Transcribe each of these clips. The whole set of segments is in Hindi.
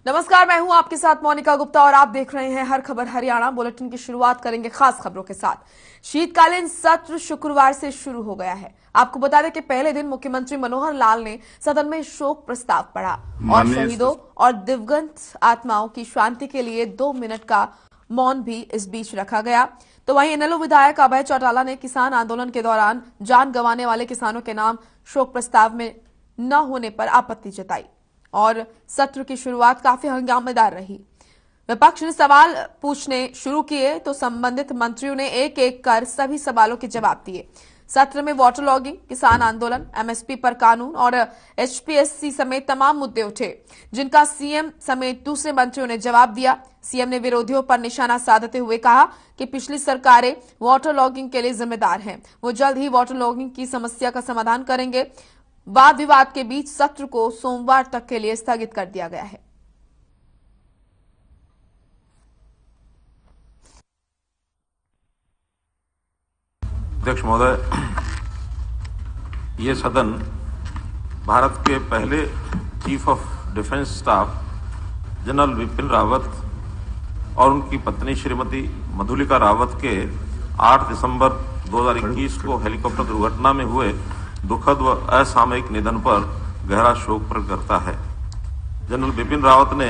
नमस्कार, मैं हूं आपके साथ मोनिका गुप्ता और आप देख रहे हैं हर खबर हरियाणा। बुलेटिन की शुरुआत करेंगे खास खबरों के साथ। शीतकालीन सत्र शुक्रवार से शुरू हो गया है। आपको बता दें कि पहले दिन मुख्यमंत्री मनोहर लाल ने सदन में शोक प्रस्ताव पढ़ा और शहीदों और दिवंगत आत्माओं की शांति के लिए 2 मिनट का मौन भी इस बीच रखा गया। तो वहीं इनेलो विधायक अभय चौटाला ने किसान आंदोलन के दौरान जान गंवाने वाले किसानों के नाम शोक प्रस्ताव में न होने पर आपत्ति जताई और सत्र की शुरुआत काफी हंगामेदार रही। विपक्ष ने सवाल पूछने शुरू किए तो संबंधित मंत्रियों ने एक एक कर सभी सवालों के जवाब दिए। सत्र में वाटर लॉगिंग, किसान आंदोलन, एमएसपी पर कानून और एचपीएससी समेत तमाम मुद्दे उठे, जिनका सीएम समेत दूसरे मंत्रियों ने जवाब दिया। सीएम ने विरोधियों पर निशाना साधते हुए कहा कि पिछली सरकारें वाटर लॉगिंग के लिए जिम्मेदार हैं। वो जल्द ही वाटर लॉगिंग की समस्या का समाधान करेंगे। वाद विवाद के बीच सत्र को सोमवार तक के लिए स्थगित कर दिया गया है। अध्यक्ष महोदय, ये सदन भारत के पहले chief of defence staff general Vipin Rawat और उनकी पत्नी श्रीमती मधुलिका रावत के 8 दिसंबर 2021 को हेलीकॉप्टर दुर्घटना में हुए दुखद व असामयिक निधन पर गहरा शोक प्रकट करता है। जनरल बिपिन रावत ने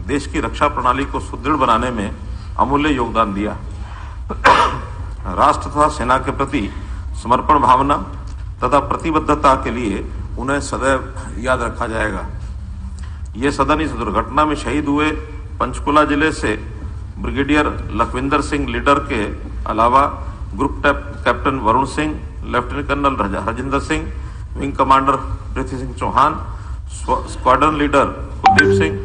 देश की रक्षा प्रणाली को सुदृढ़ बनाने में अमूल्य योगदान दिया। राष्ट्र तथा सेना के प्रति समर्पण भावना तथा प्रतिबद्धता के लिए उन्हें सदैव याद रखा जाएगा। ये सदन इस दुर्घटना में शहीद हुए पंचकुला जिले से ब्रिगेडियर लखविंदर सिंह लीडर के अलावा group captain Varun Singh, lieutenant colonel Harjinder Singh, wing commander Prithvi Singh Chauhan, squadron leader Kuldeep Singh,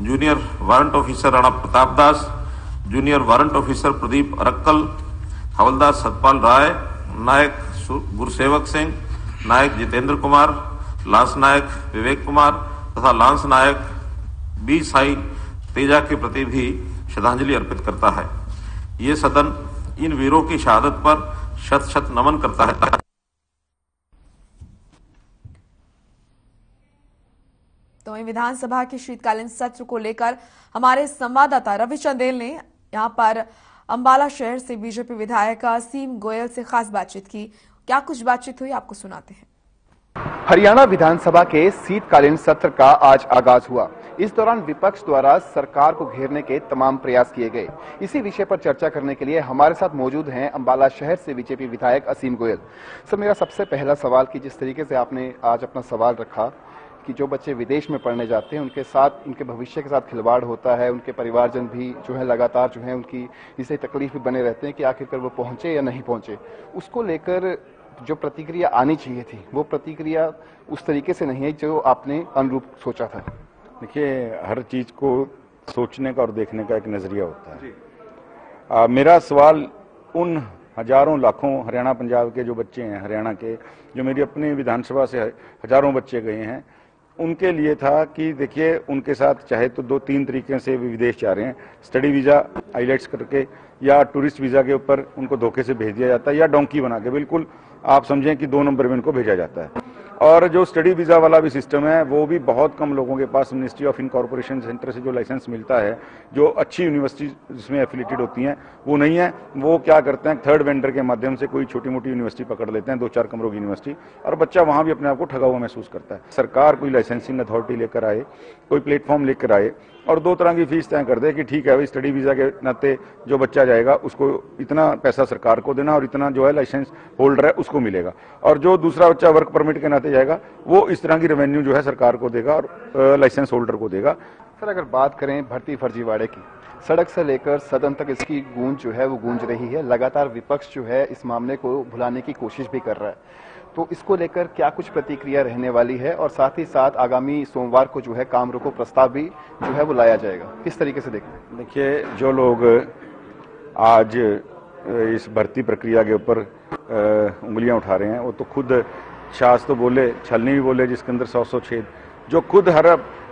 junior warrant officer Rana Pratap Das, junior warrant officer Pradeep Arakkal, havildar Satpal Rai, naik Gursewak Singh, naik Jitendra Kumar, lance naik Vivek Kumar तथा लांस नायक बी साई तेजा के प्रति भी श्रद्धांजलि अर्पित करता है। ये सदन इन वीरों की शहादत पर शत शत नमन करता है। तो वहीं विधानसभा के शीतकालीन सत्र को लेकर हमारे संवाददाता रवि चंदेल ने यहां पर अंबाला शहर से बीजेपी विधायक असीम गोयल से खास बातचीत की। क्या कुछ बातचीत हुई, आपको सुनाते हैं। हरियाणा विधानसभा के शीतकालीन सत्र का आज आगाज हुआ। इस दौरान विपक्ष द्वारा सरकार को घेरने के तमाम प्रयास किए गए। इसी विषय पर चर्चा करने के लिए हमारे साथ मौजूद हैं अंबाला शहर से बीजेपी विधायक असीम गोयल। सर, मेरा सबसे पहला सवाल कि जिस तरीके से आपने आज अपना सवाल रखा कि जो बच्चे विदेश में पढ़ने जाते हैं उनके साथ, उनके भविष्य के साथ खिलवाड़ होता है, उनके परिवारजन भी जो है लगातार जो है उनकी इससे तकलीफ भी बने रहते हैं कि आखिरकार वो पहुंचे या नहीं पहुंचे। उसको लेकर जो प्रतिक्रिया आनी चाहिए थी वो प्रतिक्रिया उस तरीके से नहीं है जो आपने अनुरूप सोचा था। देखिए, हर चीज को सोचने का और देखने का एक नजरिया होता है। मेरा सवाल उन हजारों लाखों हरियाणा पंजाब के जो बच्चे हैं, हरियाणा के जो मेरी अपनी विधानसभा से हजारों बच्चे गए हैं, उनके लिए था कि देखिए, उनके साथ चाहे तो 2-3 तरीके से विदेश जा रहे हैं, स्टडी वीजा आईलेट्स करके या टूरिस्ट वीजा के ऊपर उनको धोखे से भेज दिया जाता है या डोंकी बना के, बिल्कुल आप समझें कि 2 नंबर में इनको भेजा जाता है। और जो स्टडी वीजा वाला भी सिस्टम है वो भी बहुत कम लोगों के पास मिनिस्ट्री ऑफ इनकॉर्पोरेशन सेंटर से जो लाइसेंस मिलता है, जो अच्छी यूनिवर्सिटी जिसमें एफिलेटेड होती हैं वो नहीं है। वो क्या करते हैं, थर्ड वेंडर के माध्यम से कोई छोटी मोटी यूनिवर्सिटी पकड़ लेते हैं, 2-4 कमरों की यूनिवर्सिटी, और बच्चा वहां भी अपने आप को ठगा हुआ महसूस करता है। सरकार कोई लाइसेंसिंग अथॉरिटी लेकर आए, कोई प्लेटफॉर्म लेकर आए और 2 तरह की फीस तय कर दे कि ठीक है भाई, स्टडी वीजा के नाते जो बच्चा जाएगा उसको इतना पैसा सरकार को देना और इतना जो है लाइसेंस होल्डर है उसको मिलेगा, और जो दूसरा बच्चा वर्क परमिट के नाते जाएगा वो इस तरह की रेवेन्यू जो है सरकार को देगा और लाइसेंस होल्डर को देगा। सर, अगर बात करें भर्ती फर्जीवाड़े की, सड़क से लेकर सदन तक इसकी गूंज जो है वो गूंज रही है। लगातार विपक्ष जो है इस मामले को भुलाने की कोशिश भी कर रहा है, तो इसको लेकर क्या कुछ प्रतिक्रिया रहने वाली है? और साथ ही साथ आगामी सोमवार को जो है काम रोको प्रस्ताव भी जो है वो लाया जाएगा, किस तरीके से देखें? देखिए, जो लोग आज इस भर्ती प्रक्रिया के ऊपर उंगलियां उठा रहे हैं वो तो खुद शास तो बोले, छलनी भी बोले जिसके अंदर 100 छेद, जो खुद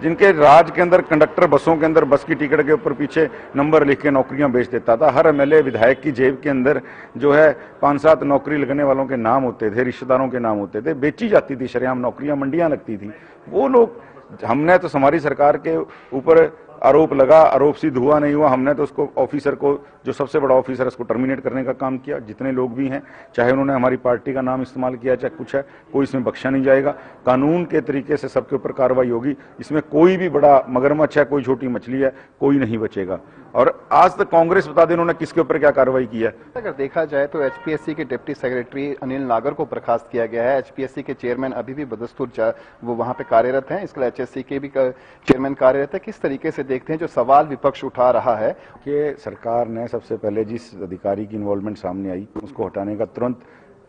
जिनके राज के अंदर कंडक्टर बसों के अंदर बस की टिकट के ऊपर पीछे नंबर लिख के नौकरियां बेच देता था। हर एमएलए विधायक की जेब के अंदर जो है 5-7 नौकरी लगने वालों के नाम होते थे, रिश्तेदारों के नाम होते थे, बेची जाती थी शरेआम नौकरियां, मंडियां लगती थी। वो लोग हमने तो हमारी सरकार के ऊपर आरोप लगा, आरोप सिद्ध हुआ नहीं हुआ, हमने तो उसको ऑफिसर को, जो सबसे बड़ा ऑफिसर है, उसको टर्मिनेट करने का काम किया। जितने लोग भी हैं, चाहे उन्होंने हमारी पार्टी का नाम इस्तेमाल किया, चाहे कुछ है, कोई इसमें बख्शा नहीं जाएगा। कानून के तरीके से सबके ऊपर कार्रवाई होगी। इसमें कोई भी बड़ा मगरमच्छ है, कोई छोटी मछली है, कोई नहीं बचेगा। और आज तक कांग्रेस बता दें उन्होंने किसके ऊपर क्या कार्रवाई की है। अगर देखा जाए तो एचपीएससी के डिप्टी सेक्रेटरी अनिल नागर को बर्खास्त किया गया है। एचपीएससी के चेयरमैन अभी भी बदस्तूर वो वहां पे कार्यरत हैं, इसके लिए एचएससी के भी चेयरमैन कार्यरत है। किस तरीके से देखते हैं जो सवाल विपक्ष उठा रहा है कि सरकार ने सबसे पहले जिस अधिकारी की इन्वॉल्वमेंट सामने आई उसको हटाने का तुरंत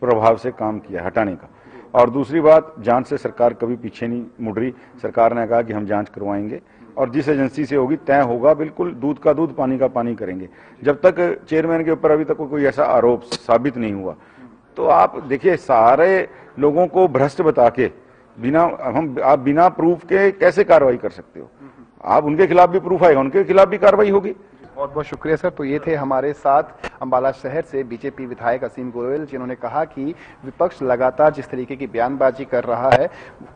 प्रभाव से काम किया, हटाने का। और दूसरी बात, जांच से सरकार कभी पीछे नहीं मुड़ रही। सरकार ने कहा कि हम जांच करवाएंगे और जिस एजेंसी से होगी तय होगा, बिल्कुल दूध का दूध पानी का पानी करेंगे। जब तक चेयरमैन के ऊपर अभी तक कोई ऐसा आरोप साबित नहीं हुआ, तो आप देखिए सारे लोगों को भ्रष्ट बता के आप बिना प्रूफ के कैसे कार्रवाई कर सकते हो। आप उनके खिलाफ भी प्रूफ आएगा, उनके खिलाफ भी कार्रवाई होगी। बहुत बहुत शुक्रिया सर। तो ये थे हमारे साथ अंबाला शहर से बीजेपी विधायक असीम गोयल, जिन्होंने कहा कि विपक्ष लगातार जिस तरीके की बयानबाजी कर रहा है,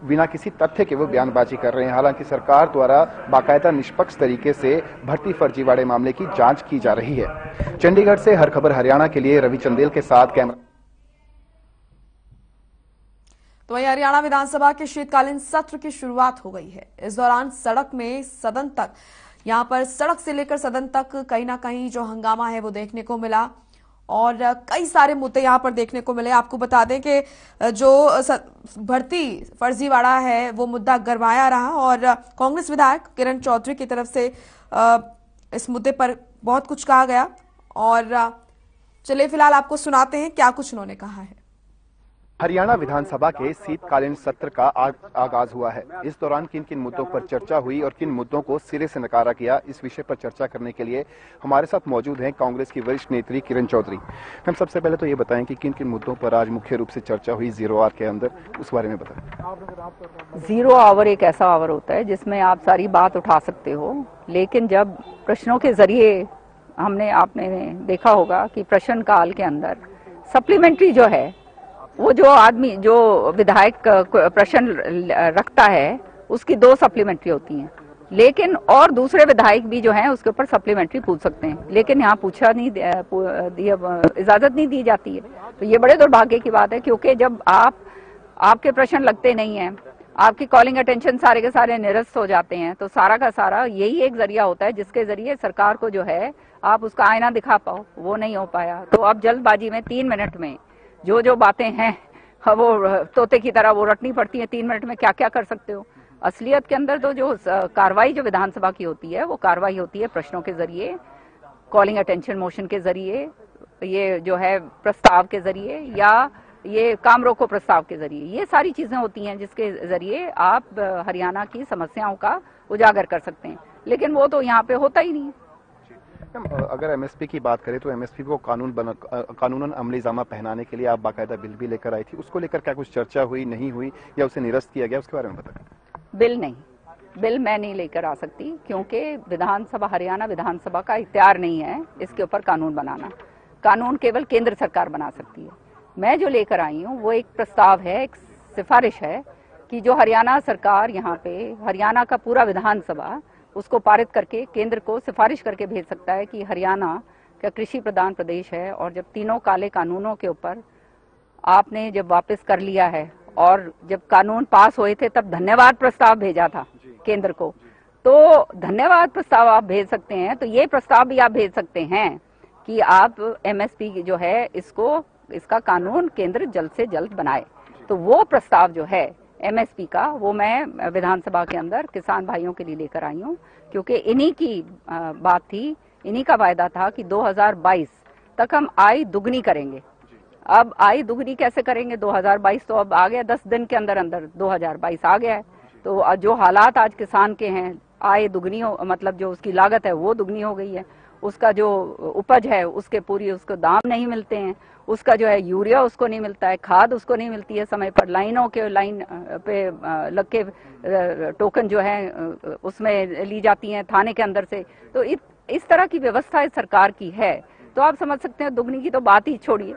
बिना किसी तथ्य के वो बयानबाजी कर रहे हैं। हालांकि सरकार द्वारा बाकायदा निष्पक्ष तरीके से भर्ती फर्जीवाड़े मामले की जांच की जा रही है। चंडीगढ़ से हर खबर हरियाणा के लिए रवि चंदेल के साथ कैमरा। तो वहीं हरियाणा विधानसभा के शीतकालीन सत्र की शुरुआत हो गई है। इस दौरान सड़क में सदन तक, यहां पर सड़क से लेकर सदन तक कहीं ना कहीं जो हंगामा है वो देखने को मिला और कई सारे मुद्दे यहां पर देखने को मिले। आपको बता दें कि जो भर्ती फर्जीवाड़ा है वो मुद्दा गरमाया रहा और कांग्रेस विधायक किरण चौधरी की तरफ से इस मुद्दे पर बहुत कुछ कहा गया। और चलिए फिलहाल आपको सुनाते हैं क्या कुछ उन्होंने कहा है। हरियाणा विधानसभा के शीतकालीन सत्र का आगाज हुआ है। इस दौरान किन किन मुद्दों पर चर्चा हुई और किन मुद्दों को सिरे से नकारा गया, इस विषय पर चर्चा करने के लिए हमारे साथ मौजूद हैं कांग्रेस की वरिष्ठ नेत्री किरण चौधरी। हम सबसे पहले तो ये बताएं कि किन किन मुद्दों पर आज मुख्य रूप से चर्चा हुई जीरो आवर के अंदर, उस बारे में बताएं। जीरो आवर एक ऐसा आवर होता है जिसमें आप सारी बात उठा सकते हो, लेकिन जब प्रश्नों के जरिए आपने देखा होगा कि प्रश्नकाल के अंदर सप्लीमेंट्री जो है, वो जो विधायक प्रश्न रखता है उसकी 2 सप्लीमेंट्री होती हैं, लेकिन और दूसरे विधायक भी जो हैं उसके ऊपर सप्लीमेंट्री पूछ सकते हैं, लेकिन यहाँ इजाजत नहीं दी जाती है। तो ये बड़े दुर्भाग्य की बात है, क्योंकि जब आपके प्रश्न लगते नहीं हैं, आपकी कॉलिंग अटेंशन सारे के सारे निरस्त हो जाते हैं, तो सारा का सारा यही एक जरिया होता है जिसके जरिए सरकार को जो है आप उसका आईना दिखा पाओ, वो नहीं हो पाया। तो अब जल्दबाजी में 3 मिनट में जो बातें हैं वो तोते की तरह वो रटनी पड़ती है। 3 मिनट में क्या क्या कर सकते हो। असलियत के अंदर तो जो कार्रवाई जो विधानसभा की होती है वो कार्रवाई होती है प्रश्नों के जरिए, कॉलिंग अटेंशन मोशन के जरिए, ये जो है प्रस्ताव के जरिए, या ये काम रोको प्रस्ताव के जरिए। ये सारी चीजें होती हैं जिसके जरिए आप हरियाणा की समस्याओं का उजागर कर सकते हैं, लेकिन वो तो यहाँ पे होता ही नहीं है। अगर एमएसपी की बात करें तो एमएसपी को कानूनन अमलीजामा पहनाने के लिए आप बाकायदा बिल भी लेकर आई थी, उसको लेकर क्या कुछ चर्चा हुई, नहीं हुई, या उसे निरस्त किया गया, उसके बारे में बताएं। बिल मैं नहीं लेकर आ सकती, क्योंकि हरियाणा विधानसभा का इख्तियार नहीं है इसके ऊपर कानून बनाना। कानून केवल केंद्र सरकार बना सकती है। मैं जो लेकर आई हूँ वो एक प्रस्ताव है, एक सिफारिश है कि जो हरियाणा सरकार यहाँ पे हरियाणा का पूरा विधानसभा उसको पारित करके केंद्र को सिफारिश करके भेज सकता है कि हरियाणा का कृषि प्रधान प्रदेश है, और जब तीनों काले कानूनों के ऊपर आपने जब वापस कर लिया है और जब कानून पास हुए थे तब धन्यवाद प्रस्ताव भेजा था केंद्र को, तो धन्यवाद प्रस्ताव आप भेज सकते हैं। तो ये प्रस्ताव भी आप भेज सकते हैं कि आप एमएसपी जो है इसका कानून केंद्र जल्द से जल्द बनाए। तो वो प्रस्ताव जो है एमएसपी का, वो मैं विधानसभा के अंदर किसान भाइयों के लिए लेकर आई हूँ, क्योंकि इन्हीं की बात थी, इन्हीं का वायदा था कि 2022 तक हम आय दुगनी करेंगे। अब आय दुगनी कैसे करेंगे? 2022 तो अब आ गया, 10 दिन के अंदर 2022 आ गया है। तो जो हालात आज किसान के हैं, आय दुगनी मतलब जो उसकी लागत है वो दुगनी हो गई है, उसका जो उपज है उसको दाम नहीं मिलते हैं, उसका जो है यूरिया उसको नहीं मिलता है, खाद उसको नहीं मिलती है समय पर, लाइन पे लग के टोकन जो है उसमें ली जाती हैं थाने के अंदर से। तो इस तरह की व्यवस्था सरकार की है, तो आप समझ सकते हैं दुगनी की तो बात ही छोड़िए,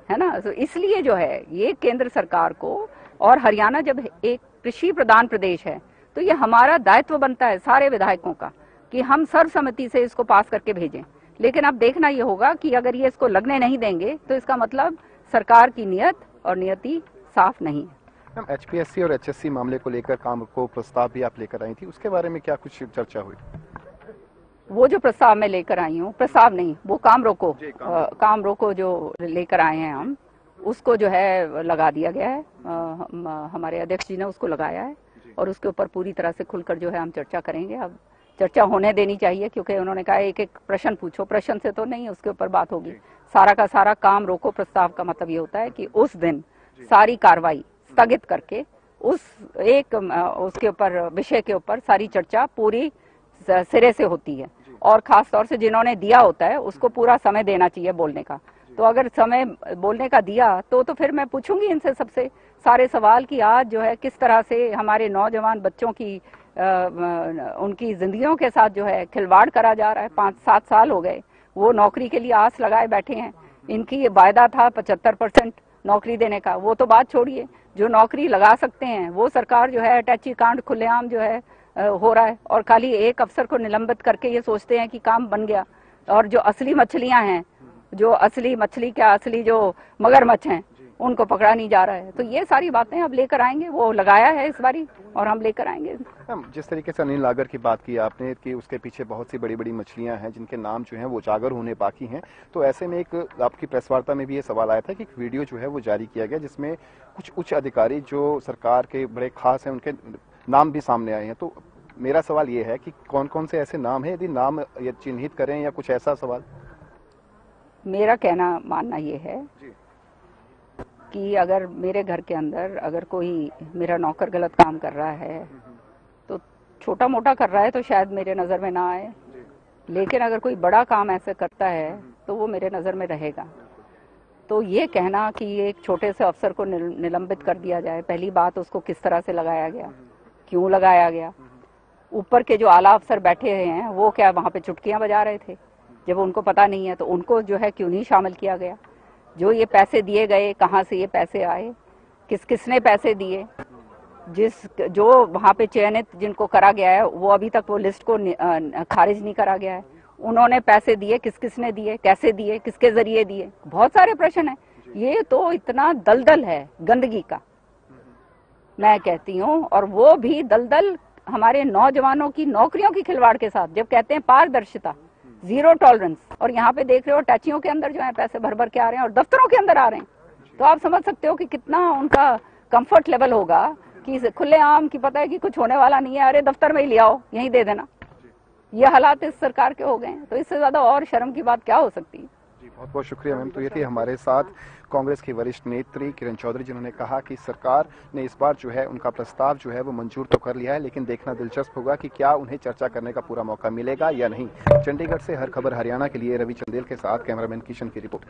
है ना। तो इसलिए जो है ये केंद्र सरकार को, और हरियाणा जब एक कृषि प्रधान प्रदेश है तो ये हमारा दायित्व बनता है सारे विधायकों का कि हम सर्वसम्मति से इसको पास करके भेजें। लेकिन अब देखना ये होगा कि अगर ये इसको लगने नहीं देंगे तो इसका मतलब सरकार की नियत और नियति साफ नहीं है। मैम, एचपीएससी और एचएससी मामले को लेकर काम को प्रस्ताव भी आप लेकर आई थी, उसके बारे में क्या कुछ चर्चा हुई? वो जो प्रस्ताव मैं लेकर आई हूँ, प्रस्ताव नहीं, वो काम रोको जो लेकर आए हैं हम, उसको जो है लगा दिया गया है। हमारे अध्यक्ष जी ने उसको लगाया है और उसके ऊपर पूरी तरह से खुलकर जो है हम चर्चा करेंगे। अब चर्चा होने देनी चाहिए क्योंकि उन्होंने कहा एक एक प्रश्न पूछो, प्रश्न से तो नहीं, उसके ऊपर बात होगी। सारा का सारा काम रोको प्रस्ताव का मतलब ये होता है कि उस दिन सारी कार्रवाई स्थगित करके उसके ऊपर विषय के ऊपर सारी चर्चा पूरी सिरे से होती है और खास तौर से जिन्होंने दिया होता है उसको पूरा समय देना चाहिए बोलने का। तो अगर समय बोलने का दिया तो फिर मैं पूछूंगी इनसे सबसे सारे सवाल कि आज जो है किस तरह से हमारे नौजवान बच्चों की उनकी जिंदगियों के साथ जो है खिलवाड़ करा जा रहा है। 5-7 साल हो गए वो नौकरी के लिए आस लगाए बैठे हैं। इनकी ये वायदा था 75% नौकरी देने का, वो तो बात छोड़िए, जो नौकरी लगा सकते हैं वो सरकार जो है अटैची कांड खुलेआम जो है हो रहा है और खाली एक अफसर को निलंबित करके ये सोचते हैं कि काम बन गया। और जो असली मछलियां हैं, जो असली मछली क्या असली जो मगरमच्छ हैं, उनको पकड़ा नहीं जा रहा है। तो ये सारी बातें अब लेकर आएंगे, वो लगाया है इस बारी और हम लेकर आएंगे। जिस तरीके से अनिल नागर की बात की आपने कि उसके पीछे बहुत सी बड़ी बड़ी मछलियां हैं जिनके नाम जो हैं वो उजागर होने बाकी हैं, तो ऐसे में एक आपकी प्रेस वार्ता में भी ये सवाल आया था कि एक वीडियो जो है वो जारी किया गया जिसमें कुछ उच्च अधिकारी जो सरकार के बड़े खास हैं उनके नाम भी सामने आए हैं। तो मेरा सवाल ये है कि कौन कौन से ऐसे नाम है, यदि नाम ये चिन्हित करें या कुछ ऐसा सवाल? मेरा कहना मानना ये है कि अगर मेरे घर के अंदर अगर कोई मेरा नौकर गलत काम कर रहा है तो छोटा मोटा कर रहा है तो शायद मेरे नज़र में ना आए, लेकिन अगर कोई बड़ा काम ऐसे करता है तो वो मेरे नज़र में रहेगा। तो ये कहना कि एक छोटे से अफसर को निलंबित कर दिया जाए, पहली बात उसको किस तरह से लगाया गया, क्यों लगाया गया, ऊपर के जो आला अफसर बैठे हैं वो क्या वहाँ पे चुटकियाँ बजा रहे थे जब उनको पता नहीं है, तो उनको जो है क्यों नहीं शामिल किया गया। जो ये पैसे दिए गए, कहाँ से ये पैसे आए, किसने पैसे दिए, जो वहाँ पे चयनित जिनको करा गया है वो अभी तक वो लिस्ट को खारिज नहीं करा गया है। उन्होंने पैसे दिए, किसने दिए, कैसे दिए, किसके जरिए दिए, बहुत सारे प्रश्न हैं। ये तो इतना दलदल है गंदगी का, मैं कहती हूँ। और वो भी दलदल हमारे नौजवानों की नौकरियों की खिलवाड़ के साथ, जब कहते हैं पारदर्शिता, जीरो टॉलरेंस, और यहाँ पे देख रहे हो टैचियों के अंदर जो है पैसे भर भर के आ रहे हैं और दफ्तरों के अंदर आ रहे हैं। तो आप समझ सकते हो कि कितना उनका कंफर्ट लेवल होगा कि खुलेआम की पता है कि कुछ होने वाला नहीं है, अरे दफ्तर में ही ले आओ, यहीं दे देना। ये हालात इस सरकार के हो गए हैं, तो इससे ज्यादा और शर्म की बात क्या हो सकती है। जी बहुत बहुत शुक्रिया मैम। तो ये थी हमारे साथ कांग्रेस की वरिष्ठ नेत्री किरण चौधरी, जिन्होंने कहा कि सरकार ने इस बार जो है उनका प्रस्ताव जो है वो मंजूर तो कर लिया है, लेकिन देखना दिलचस्प होगा कि क्या उन्हें चर्चा करने का पूरा मौका मिलेगा या नहीं। चंडीगढ़ से हर खबर हरियाणा के लिए रवि चंदेल के साथ कैमरामैन किशन की रिपोर्ट।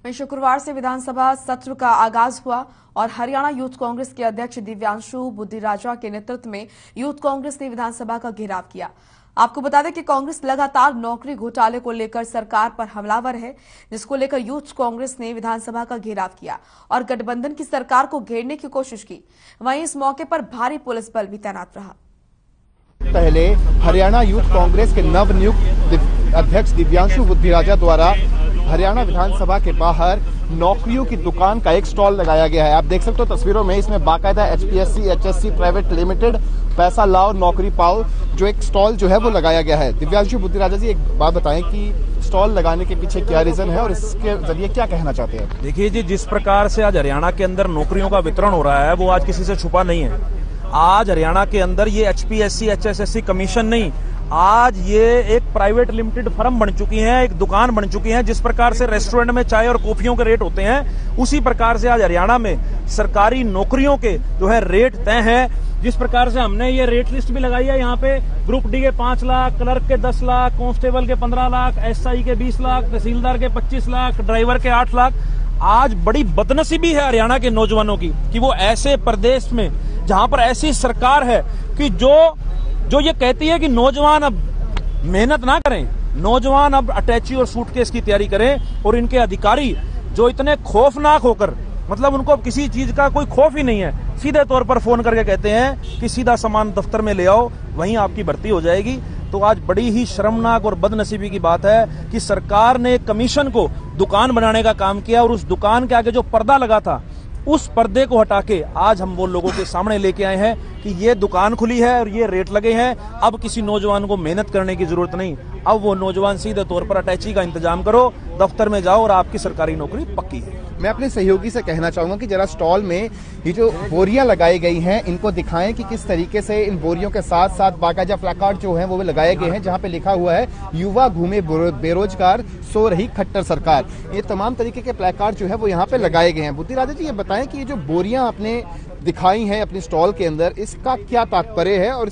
शुक्रवार से विधानसभा सत्र का आगाज हुआ और हरियाणा यूथ कांग्रेस के अध्यक्ष दिव्यांशु बुद्धिराजा के नेतृत्व में यूथ कांग्रेस ने विधानसभा का घेराव किया। आपको बता दें कि कांग्रेस लगातार नौकरी घोटाले को लेकर सरकार पर हमलावर है, जिसको लेकर यूथ कांग्रेस ने विधानसभा का घेराव किया और गठबंधन की सरकार को घेरने की कोशिश की। वहीं इस मौके पर भारी पुलिस बल भी तैनात रहा। पहले हरियाणा यूथ कांग्रेस के नवनियुक्त अध्यक्ष दिव्यांशु बुद्धिराजा द्वारा हरियाणा विधानसभा के बाहर नौकरियों की दुकान का एक स्टॉल लगाया गया है। आप देख सकते हो तस्वीरों में, इसमें बाकायदा एचपीएससी एचएससी प्राइवेट लिमिटेड पैसा लाओ नौकरी पाओ जो एक स्टॉल जो है वो लगाया गया है। दिव्यांशु बुद्धिराजा जी, एक बात बताएं कि स्टॉल लगाने के पीछे क्या रीजन है और इसके जरिए क्या कहना चाहते हैं? देखिए जी, जिस प्रकार से आज हरियाणा के अंदर नौकरियों का वितरण हो रहा है वो आज किसी से छुपा नहीं है। आज हरियाणा के अंदर ये एचपीएससी एचएसएससी कमीशन नहीं, आज ये एक प्राइवेट लिमिटेड फर्म बन चुकी है, एक दुकान बन चुकी है। जिस प्रकार से रेस्टोरेंट में चाय और कॉफियों के रेट होते हैं, उसी प्रकार से आज हरियाणा में सरकारी नौकरियों के जो है रेट तय हैं। जिस प्रकार से हमने ये रेट लिस्ट भी लगाई है, यहाँ पे ग्रुप डी के 5 लाख, क्लर्क के 10 लाख, कांस्टेबल के 15 लाख, एसआई के 20 लाख, तहसीलदार के 25 लाख, ड्राइवर के 8 लाख। आज बड़ी बदनसीबी है हरियाणा के नौजवानों की कि वो ऐसे प्रदेश में जहां पर ऐसी सरकार है कि जो ये कहती है कि नौजवान अब मेहनत ना करें, नौजवान अब अटैची और सूटकेस की तैयारी करें, और इनके अधिकारी जो इतने खौफनाक होकर, मतलब उनको अब किसी चीज का कोई खौफ ही नहीं है, सीधे तौर पर फोन करके कहते हैं कि सीधा सामान दफ्तर में ले आओ, वहीं आपकी भर्ती हो जाएगी। तो आज बड़ी ही शर्मनाक और बदनसीबी की बात है कि सरकार ने कमीशन को दुकान बनाने का काम किया और उस दुकान के आगे जो पर्दा लगा था उस पर्दे को हटा के आज हम वो लोगों के सामने लेके आए हैं कि ये दुकान खुली है और ये रेट लगे हैं। अब किसी नौजवान को मेहनत करने की जरूरत नहीं, अब वो नौजवान सीधे तौर पर अटैची का इंतजाम करो, दफ्तर में जाओ और आपकी सरकारी नौकरी पक्की है। मैं अपने सहयोगी से कहना चाहूंगा कि जरा स्टॉल में ये जो बोरियां लगाई गई हैं इनको दिखाएं कि किस तरीके से इन बोरियों के साथ साथ बाकायदा प्लाकार्ड जो हैं वो लगाए गए हैं जहां पे लिखा हुआ है युवा घूमे बेरोजगार सो रही खट्टर सरकार। ये तमाम तरीके के प्लाकार्ड जो है वो यहाँ पे लगाए गए हैं। बुद्धि राजा जी, ये बताएं कि ये जो बोरियां आपने दिखाई हैं अपने स्टॉल के अंदर, इसका क्या तात्पर्य है और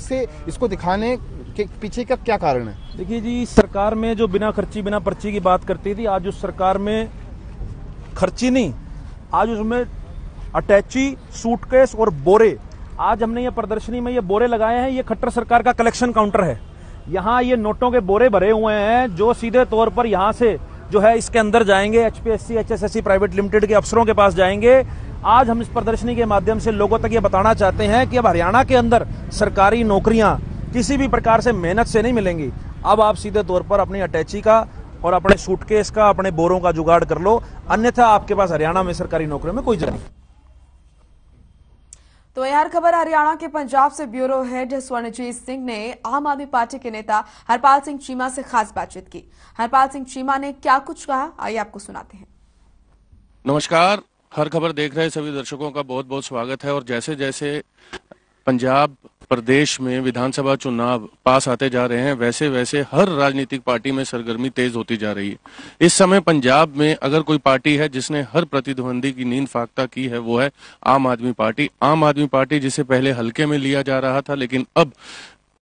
इसको दिखाने के पीछे का क्या कारण है? देखिए जी, सरकार में जो बिना खर्ची बिना पर्ची की बात करती थी, आज उस सरकार में खर्ची नहीं, आज उसमें अटैची, सूटकेस और बोरे। आज हमने ये प्रदर्शनी में ये बोरे लगाए हैं, ये खट्टर सरकार का कलेक्शन काउंटर है। यहाँ ये नोटों के बोरे भरे हुए हैं जो सीधे तौर पर यहाँ से जो है इसके अंदर जाएंगे, एचपीएससी एचएसएससी प्राइवेट लिमिटेड के अफसरों के पास जाएंगे। आज हम इस प्रदर्शनी के माध्यम से लोगों तक ये बताना चाहते हैं कि अब हरियाणा के अंदर सरकारी नौकरियां किसी भी प्रकार से मेहनत से नहीं मिलेंगी। अब आप सीधे तौर पर अपनी अटैची का और अपने सूटकेस का, अपने बोरों का जुगाड़ कर लो, अन्यथा आपके पास हरियाणा में सरकारी नौकरियों में कोई जगह नहीं। तो यह खबर हरियाणा के पंजाब से ब्यूरो हेड स्वर्णजीत सिंह ने आम आदमी पार्टी के नेता हरपाल सिंह चीमा से खास बातचीत की। हरपाल सिंह चीमा ने क्या कुछ कहा, आइए आपको सुनाते हैं। नमस्कार, हर खबर देख रहे सभी दर्शकों का बहुत बहुत स्वागत है। और जैसे जैसे पंजाब प्रदेश में विधानसभा चुनाव पास आते जा रहे हैं, वैसे वैसे हर राजनीतिक पार्टी में सरगर्मी तेज होती जा रही है। इस समय पंजाब में अगर कोई पार्टी है जिसने हर प्रतिद्वंदी की नींद फाख्ता की है, वो है आम आदमी पार्टी। आम आदमी पार्टी जिसे पहले हल्के में लिया जा रहा था, लेकिन अब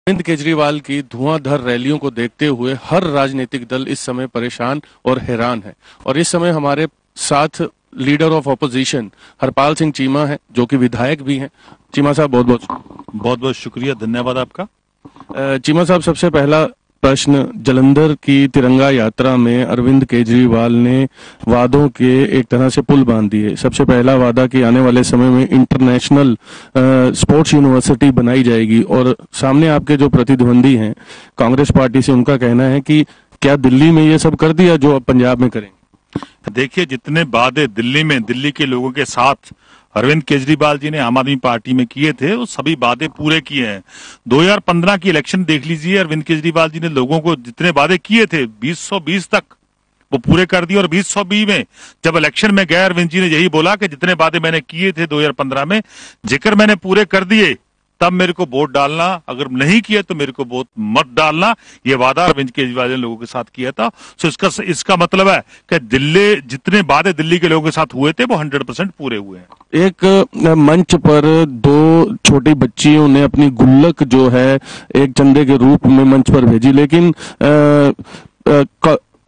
अरविंद केजरीवाल की धुआंधार रैलियों को देखते हुए हर राजनीतिक दल इस समय परेशान और हैरान है। और इस समय हमारे साथ leader of opposition Harpal Singh Cheema है, जो कि विधायक भी हैं। चीमा साहब बहुत बहुत शुक्रिया, धन्यवाद आपका। चीमा साहब, सबसे पहला प्रश्न, जलंधर की तिरंगा यात्रा में अरविंद केजरीवाल ने वादों के एक तरह से पुल बांध दिए। सबसे पहला वादा कि आने वाले समय में इंटरनेशनल स्पोर्ट्स यूनिवर्सिटी बनाई जाएगी, और सामने आपके जो प्रतिद्वंदी हैं कांग्रेस पार्टी से, उनका कहना है कि क्या दिल्ली में ये सब कर दिया जो अब पंजाब में करेंगे? देखिए, जितने वादे दिल्ली में दिल्ली के लोगों के साथ अरविंद केजरीवाल जी ने आम आदमी पार्टी में किए थे, वो सभी वादे पूरे किए हैं। 2015 की इलेक्शन देख लीजिए, अरविंद केजरीवाल जी ने लोगों को जितने वादे किए थे 2020 तक वो पूरे कर दिए। और 2020 में जब इलेक्शन में गए, अरविंद जी ने यही बोला कि जितने वादे मैंने किए थे 2015 में, जिक्र मैंने पूरे कर दिए, तब मेरे को वोट डालना, अगर नहीं किया तो मेरे को वोट मत डालना। ये वादा अरविंद केजरीवाल ने लोगों के साथ किया था। सो इसका मतलब है कि दिल्ली जितने वादे दिल्ली के लोगों के साथ हुए थे वो 100% पूरे हुए हैं। एक मंच पर दो छोटी बच्चियों ने अपनी गुल्लक जो है एक चंदे के रूप में मंच पर भेजी, लेकिन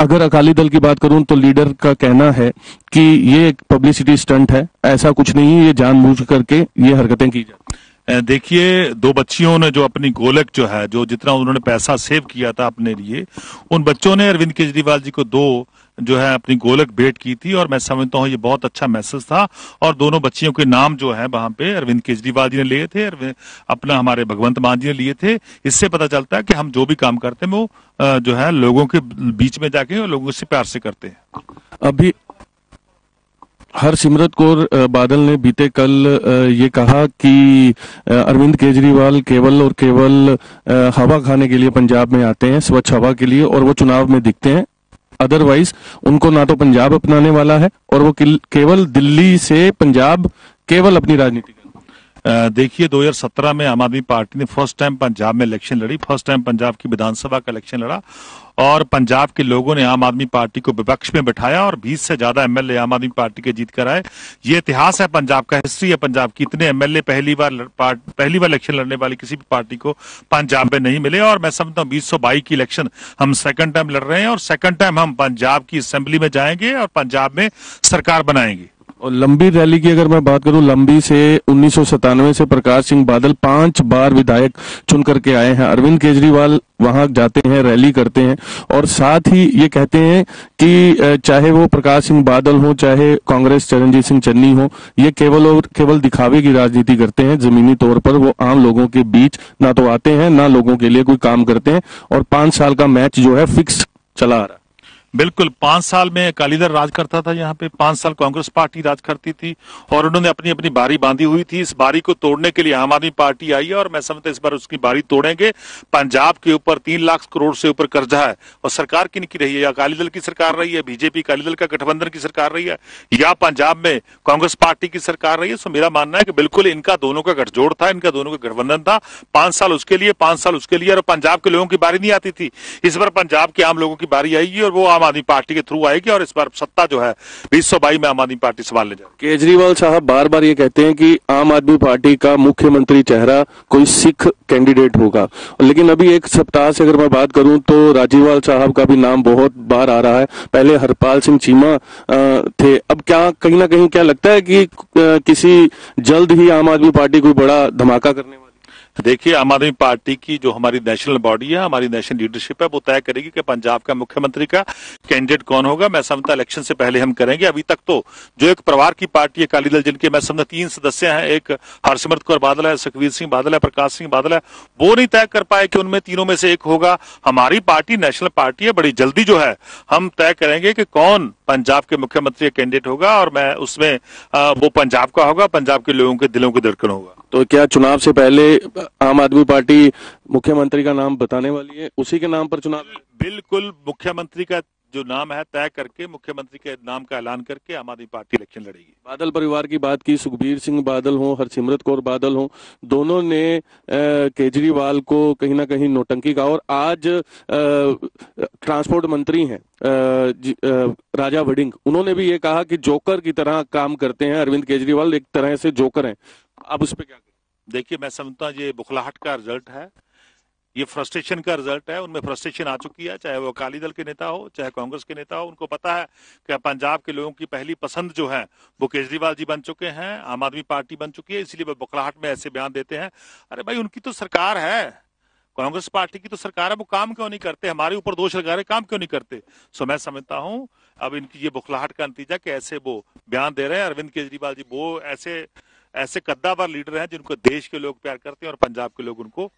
अगर अकाली दल की बात करूं तो लीडर का कहना है कि ये एक पब्लिसिटी स्टंट है, ऐसा कुछ नहीं है, ये जानबूझ करके ये हरकतें की जाती। देखिए, दो बच्चियों ने जो अपनी गोलक जो है, जो जितना उन्होंने पैसा सेव किया था अपने लिए, उन बच्चों ने अरविंद केजरीवाल जी को दो जो है अपनी गोलक भेंट की थी। और मैं समझता हूँ ये बहुत अच्छा मैसेज था। और दोनों बच्चियों के नाम जो है वहां पे अरविंद केजरीवाल जी ने लिए थे, अपना हमारे भगवंत मान जी ने लिए थे। इससे पता चलता है कि हम जो भी काम करते हैं वो जो है लोगों के बीच में जाके और लोगों से प्यार से करते हैं। अभी हरसिमरत कौर बादल ने बीते कल ये कहा कि अरविंद केजरीवाल केवल और केवल हवा खाने के लिए पंजाब में आते हैं, स्वच्छ हवा के लिए, और वो चुनाव में दिखते हैं। अदरवाइज उनको ना तो पंजाब अपनाने वाला है और वो केवल दिल्ली से पंजाब केवल अपनी राजनीति। देखिए, 2017 में आम आदमी पार्टी ने फर्स्ट टाइम पंजाब में इलेक्शन लड़ी, फर्स्ट टाइम पंजाब की विधानसभा का इलेक्शन लड़ा, और पंजाब के लोगों ने आम आदमी पार्टी को विपक्ष में बिठाया और 20 से ज्यादा एमएलए आम आदमी पार्टी के जीत कर आए। ये इतिहास है पंजाब का, हिस्ट्री है पंजाब की। इतने एमएलए पहली बार इलेक्शन लड़ने वाली किसी भी पार्टी को पंजाब में नहीं मिले। और मैं समझता हूँ 2022 की इलेक्शन हम सेकंड टाइम लड़ रहे हैं, और सेकंड टाइम हम पंजाब की असेंबली में जाएंगे और पंजाब में सरकार बनाएंगे। और लंबी रैली की अगर मैं बात करूं, लंबी से 1997 से प्रकाश सिंह बादल 5 बार विधायक चुन करके आए हैं। अरविंद केजरीवाल वहां जाते हैं, रैली करते हैं और साथ ही ये कहते हैं कि चाहे वो प्रकाश सिंह बादल हो, चाहे कांग्रेस चरणजीत सिंह चन्नी हो, ये केवल और केवल दिखावे की राजनीति करते हैं। जमीनी तौर पर वो आम लोगों के बीच ना तो आते हैं, ना लोगों के लिए कोई काम करते हैं और 5 साल का मैच जो है फिक्स चला आ रहा है। बिल्कुल 5 साल में अकाली दल राज करता था यहाँ पे, 5 साल कांग्रेस पार्टी राज करती थी और उन्होंने अपनी अपनी बारी बांधी हुई थी। इस बारी को तोड़ने के लिए आम आदमी पार्टी आई है और मैं समझता इस बार उसकी बारी तोड़ेंगे। पंजाब के ऊपर 3 लाख करोड़ से ऊपर कर्जा है और सरकार किनकी रही है? अकाली दल की सरकार रही है, बीजेपी अकाली दल का गठबंधन की सरकार रही है, या पंजाब में कांग्रेस पार्टी की सरकार रही है। सो मेरा मानना है कि बिल्कुल इनका दोनों का गठजोड़ था, इनका दोनों का गठबंधन था। 5 साल उसके लिए, 5 साल उसके लिए, और पंजाब के लोगों की बारी नहीं आती थी। इस बार पंजाब के आम लोगों की बारी आएगी और वो आम आदमी पार्टी के थ्रू आएगी और इस बार सत्ता जो है 2022 में आम आदमी पार्टी संभालने जाएगी। केजरीवाल साहब बार बार ये कहते हैं कि आम आदमी पार्टी का मुख्यमंत्री चेहरा कोई सिख कैंडिडेट होगा, लेकिन अभी एक सप्ताह से अगर मैं बात करूं तो राजीवाल साहब का भी नाम बहुत बार आ रहा है। पहले हरपाल सिंह चीमा थे, अब क्या कहीं ना कहीं क्या लगता है कि किसी जल्द ही आम आदमी पार्टी कोई बड़ा धमाका करने वाली? देखिए, आम आदमी पार्टी की जो हमारी नेशनल बॉडी है, हमारी नेशनल लीडरशिप है, वो तय करेगी कि पंजाब का मुख्यमंत्री का कैंडिडेट कौन होगा। मैं समझता इलेक्शन से पहले हम करेंगे। अभी तक तो जो एक परिवार की पार्टी है अकाली दल, जिनके मैं समझता 3 सदस्य हैं, एक हरसिमरत कौर बादल है, सुखबीर सिंह बादल है, प्रकाश सिंह बादल है, वो नहीं तय कर पाए कि उनमें तीनों में से एक होगा। हमारी पार्टी नेशनल पार्टी है, बड़ी जल्दी जो है हम तय करेंगे कि कौन पंजाब के मुख्यमंत्री कैंडिडेट होगा और मैं उसमें वो पंजाब का होगा, पंजाब के लोगों के दिलों की धड़कन होगा। तो क्या चुनाव से पहले आम आदमी पार्टी मुख्यमंत्री का नाम बताने वाली है? उसी के नाम पर चुनाव? बिल्कुल, मुख्यमंत्री का जो नाम है तय करके, मुख्यमंत्री के नाम का ऐलान करके आम आदमी पार्टी इलेक्शन लड़ेगी। बादल परिवार की बात की, सुखबीर सिंह बादल हो, हरसिमरत कौर बादल हो, दोनों ने केजरीवाल को कहीं ना कहीं नौटंकी का, और आज ट्रांसपोर्ट मंत्री हैं राजा वड़िंग, उन्होंने भी ये कहा कि जोकर की तरह काम करते हैं अरविंद केजरीवाल, एक तरह से जोकर हैं। अब उस पर क्या करें? देखिए, मैं समझता हूँ ये बुखलाहट का रिजल्ट है, ये फ्रस्ट्रेशन का रिजल्ट है। उनमें फ्रस्ट्रेशन आ चुकी है, चाहे वो अकाली दल के नेता हो, चाहे कांग्रेस के नेता हो। उनको पता है कि पंजाब के लोगों की पहली पसंद जो है वो केजरीवाल जी बन चुके हैं, आम आदमी पार्टी बन चुकी है, इसलिए वो बुखलाहट में ऐसे बयान देते हैं। अरे भाई, उनकी तो सरकार है, कांग्रेस पार्टी की तो सरकार है, वो काम क्यों नहीं करते? हमारे ऊपर दोष लगा रहे, काम क्यों नहीं करते? सो मैं समझता हूँ अब इनकी ये बुखलाहट का नतीजा कि ऐसे वो बयान दे रहे हैं अरविंद केजरीवाल जी। वो ऐसे कद्दावर लीडर हैं जिनको देश के लोग प्यार करते हैं और पंजाब के लोग उनको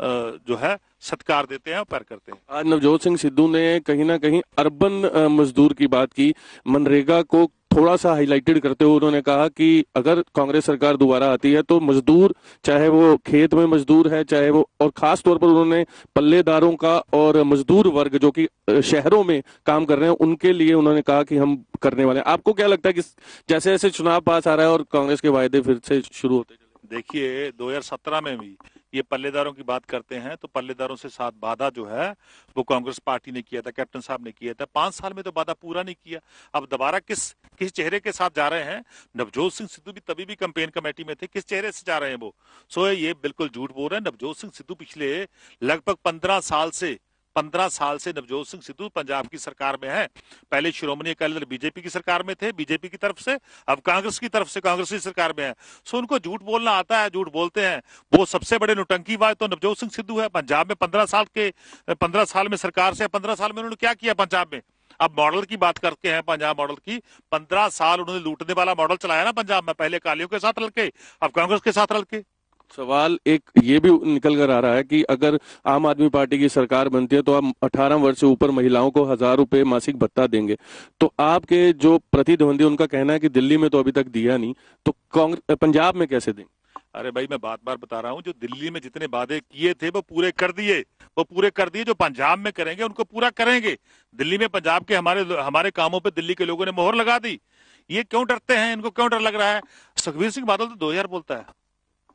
जो है सत्कार देते हैं और प्यार करते हैं। आज नवजोत सिंह सिद्धू ने कहीं ना कहीं अर्बन मजदूर की बात की, मनरेगा को थोड़ा सा हाईलाइटेड करते हुए उन्होंने कहा कि अगर कांग्रेस सरकार दोबारा आती है तो मजदूर, चाहे वो खेत में मजदूर है, चाहे वो, और खास तौर पर उन्होंने पल्लेदारों का और मजदूर वर्ग जो कि शहरों में काम कर रहे हैं उनके लिए उन्होंने कहा कि हम करने वाले हैं। आपको क्या लगता है कि जैसे जैसे चुनाव पास आ रहा है और कांग्रेस के वायदे फिर से शुरू होते चले? देखिए, 2017 में भी ये पल्लेदारों की बात करते हैं तो पल्लेदारों से साथ वादा जो है वो कांग्रेस पार्टी ने किया था, कैप्टन साहब ने किया था। 5 साल में तो वादा पूरा नहीं किया। अब दोबारा किस चेहरे के साथ जा रहे हैं? नवजोत सिंह सिद्धू भी तभी भी कैंपेन कमेटी में थे, किस चेहरे से जा रहे हैं वो? सो ये बिल्कुल झूठ बोल रहे हैं। नवजोत सिंह सिद्धू पिछले लगभग 15 साल से नवजोत सिंह सिद्धू पंजाब की सरकार में है। पहले श्रोमणी अकाली दल बीजेपी की सरकार में थे, बीजेपी की तरफ से, अब कांग्रेस की तरफ से कांग्रेस की सरकार में है। सो उनको झूठ बोलना आता है, झूठ बोलते हैं। वो सबसे बड़े नौटंकीबाज तो नवजोत सिंह सिद्धू है। पंजाब में 15 साल में सरकार से, 15 साल में उन्होंने क्या किया पंजाब में? अब मॉडल की बात करते हैं, पंजाब मॉडल की। 15 साल उन्होंने लूटने वाला मॉडल चलाया ना पंजाब में, पहले अकालियों के साथ रल के, अब कांग्रेस के साथ रल के। सवाल एक ये भी निकल कर आ रहा है कि अगर आम आदमी पार्टी की सरकार बनती है तो आप 18 वर्ष से ऊपर महिलाओं को 1000 रुपए मासिक भत्ता देंगे, तो आपके जो प्रतिद्वंदी उनका कहना है कि दिल्ली में तो अभी तक दिया नहीं, तो पंजाब में कैसे देंगे? अरे भाई, मैं बार बता रहा हूँ, जो दिल्ली में जितने वादे किए थे वो पूरे कर दिए। जो पंजाब में करेंगे उनको पूरा करेंगे। दिल्ली में पंजाब के हमारे कामों पे दिल्ली के लोगों ने मोहर लगा दी। ये क्यों डरते हैं? इनको क्यों डर लग रहा है? सुखबीर सिंह बादल तो 2000 बोलता है,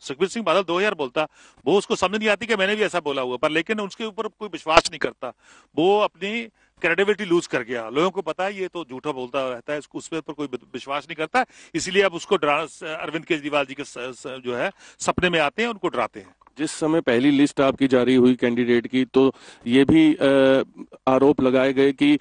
सुखबीर सिंह बादल 2000 बोलता, वो उसको समझ नहीं आती कि मैंने भी ऐसा बोला हुआ, पर लेकिन उसके ऊपर कोई विश्वास नहीं करता। वो अपनी क्रेडिबिलिटी लूज कर गया। लोगों को पता है ये तो झूठा बोलता रहता है, उस पर कोई विश्वास नहीं करता, इसलिए अब उसको अरविंद केजरीवाल जी के जो है सपने में आते हैं, उनको डराते हैं। जिस समय पहली लिस्ट आपकी जारी हुई कैंडिडेट की, तो ये भी आरोप लगाए गए कि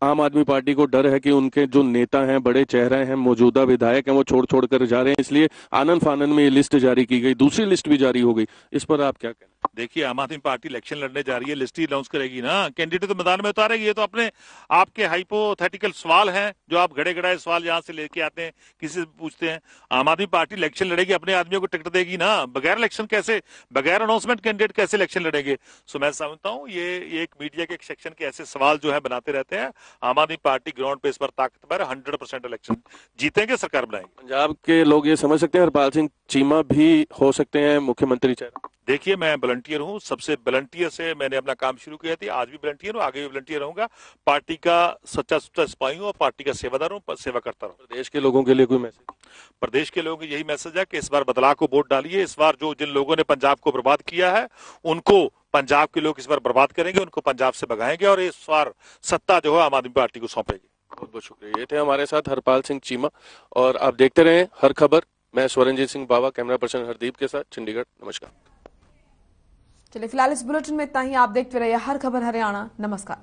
आम आदमी पार्टी को डर है कि उनके जो नेता हैं, बड़े चेहरे हैं, मौजूदा विधायक हैं, वो छोड़ कर जा रहे हैं, इसलिए आनन फानन में ये लिस्ट जारी की गई। दूसरी लिस्ट भी जारी हो गई, इस पर आप क्या कहना? देखिए, आम आदमी पार्टी इलेक्शन लड़ने जा रही है, लिस्ट ही अनाउंस करेगी ना, कैंडिडेट तो मैदान में उतारेगी। ये तो अपने आपके हाइपोथेटिकल सवाल हैं जो आप घड़े घड़ाए सवाल यहाँ से लेके आते हैं, किसी से पूछते हैं। आम आदमी पार्टी इलेक्शन लड़ेगी, अपने आदमियों को टिकट देगी ना। बगैर इलेक्शन कैसे, बगैर अनाउंसमेंट कैंडिडेट कैसे इलेक्शन लड़ेंगे? सो मैं समझता हूँ ये एक मीडिया के एक सेक्शन के ऐसे सवाल जो है बनाते रहते हैं। आम आदमी पार्टी ग्राउंड पे इस पर ताकतवर 100% इलेक्शन जीतेंगे, सरकार बनाएंगे। पंजाब के लोग ये समझ सकते हैं हरपाल सिंह चीमा भी हो सकते हैं मुख्यमंत्री चेहरा? देखिए, मैं वॉलंटियर हूं, सबसे वॉलंटियर से मैंने अपना काम शुरू किया था, आज भी वॉलंटियर हूं, आगे भी वॉलंटियर रहूंगा। पार्टी का सच्चा सिपाही हूं और पार्टी का सेवादार हूं, सेवा करता रहूं। प्रदेश के लोगों के लिए कोई मैसेज? प्रदेश के लोगों को यही मैसेज है कि इस बार बदलाव को वोट डालिए। इस बार जो जिन लोगों ने पंजाब को बर्बाद किया है, उनको पंजाब के लोग इस बार बर्बाद करेंगे, उनको पंजाब से भगाएंगे और इस बार सत्ता जो है आम आदमी पार्टी को सौंपेगी। बहुत बहुत शुक्रिया। ये थे हमारे साथ हरपाल सिंह चीमा और आप देखते रहे हर खबर। मैं स्वरणजीत सिंह बावा, कैमरा पर्सन हरदीप के साथ, चंडीगढ़। नमस्कार। चलिए फिलहाल इस बुलेटिन में इतना ही। आप देखते रहिए हर खबर हरियाणा। नमस्कार।